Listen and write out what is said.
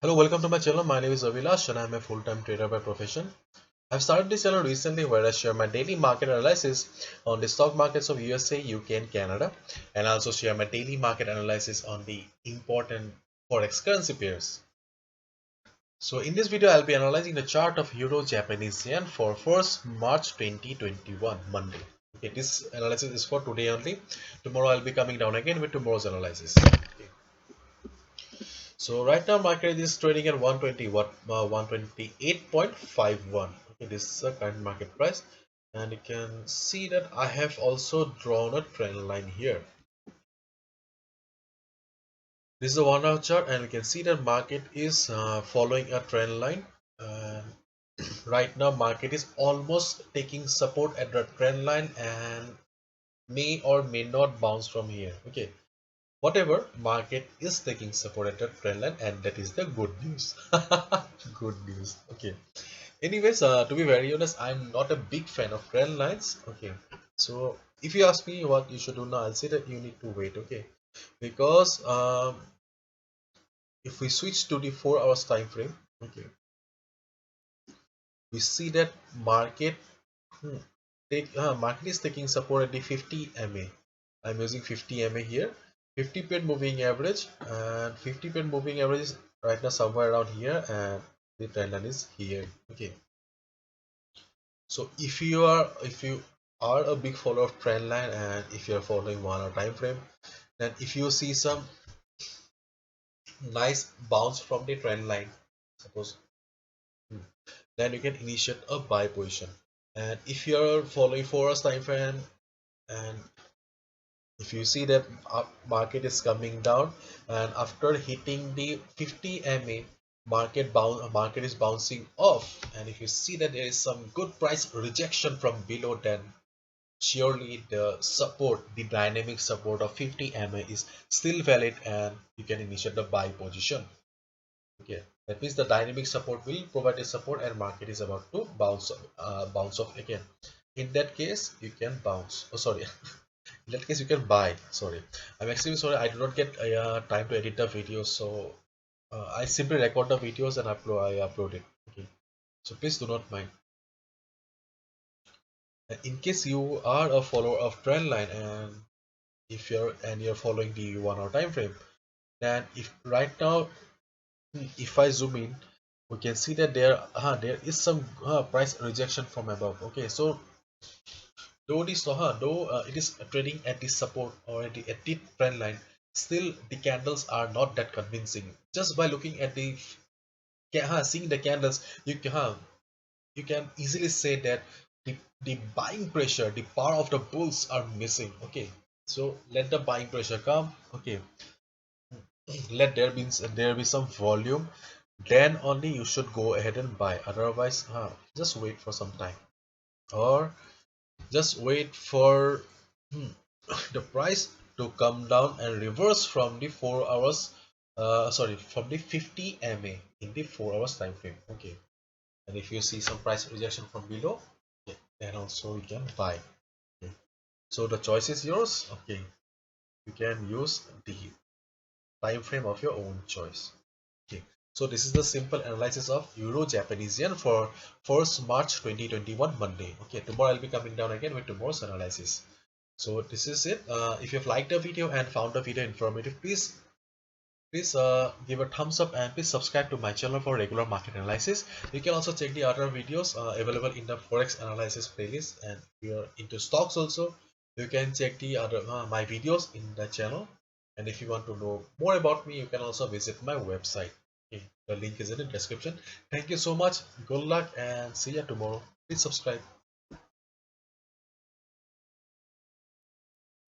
Hello, welcome to my channel. My name is Avilash and I'm a full-time trader by profession. I've started this channel recently where I share my daily market analysis on the stock markets of USA, UK and Canada, and I also share my daily market analysis on the important Forex currency pairs. So in this video, I'll be analyzing the chart of Euro Japanese Yen for 1st March 2021, Monday. Okay, this analysis is for today only. Tomorrow I'll be coming down again with tomorrow's analysis. Okay. So right now market is trading at 120 what 128.51. Okay, this is the current market price, and you can see that I have also drawn a trend line here. This is a 1 hour chart, and we can see that market is following a trend line. And right now market is almost taking support at the trend line and may or may not bounce from here. Okay, whatever, market is taking support at the trend line, and that is the good news. Good news. Okay, anyways, to be very honest, I'm not a big fan of trend lines. Okay, so if you ask me what you should do now, I'll say that you need to wait. Okay, because if we switch to the 4 hours time frame, okay, we see that market hmm, market is taking support at the 50 MA. I'm using 50 MA here. 50 pin moving average, and 50 pin moving average is right now somewhere around here, and the trend line is here. Okay, so if you are a big follower of trend line, and if you're following 1 hour time frame, then if you see some nice bounce from the trend line, suppose, then you can initiate a buy position. And if you're following 4 hours time frame, and if you see that market is coming down, and after hitting the 50 MA, market is bouncing off, and if you see that there is some good price rejection from below, then surely the dynamic support of 50 MA is still valid, and you can initiate the buy position. Okay, that means the dynamic support will provide a support, and market is about to bounce off again. In that case, you can bounce. Oh, sorry. In that case, you can buy. Sorry, I'm extremely sorry. I do not get time to edit the videos, so I simply record the videos and I upload it. Okay, so please do not mind. In case you are a follower of trendline, and if you're following the 1 hour time frame, then if right now, if I zoom in, we can see that there is some price rejection from above. Okay, so though it is trading at the support or at the trend line, still the candles are not that convincing. Just by looking at the seeing the candles, you can easily say that the buying pressure, the power of the bulls are missing. Okay, so let the buying pressure come. Okay, let there be some volume, then only you should go ahead and buy. Otherwise, just wait for some time, or just wait for the price to come down and reverse from the 4 hours, sorry, from the 50 MA in the 4 hours time frame. Okay, and if you see some price rejection from below, okay, then also you can buy. Okay, so the choice is yours. Okay, you can use the time frame of your own choice. Okay, so this is the simple analysis of Euro Japanese Yen for 1st March 2021 Monday. Okay, tomorrow I'll be coming down again with tomorrow's analysis. So this is it. If you've liked the video and found the video informative, please give a thumbs up, and please subscribe to my channel for regular market analysis. You can also check the other videos available in the Forex analysis playlist, and if you're into stocks also, you can check the other my videos in the channel. And if you want to know more about me, you can also visit my website. Okay, the link is in the description. Thank you so much. Good luck and see you tomorrow. Please subscribe.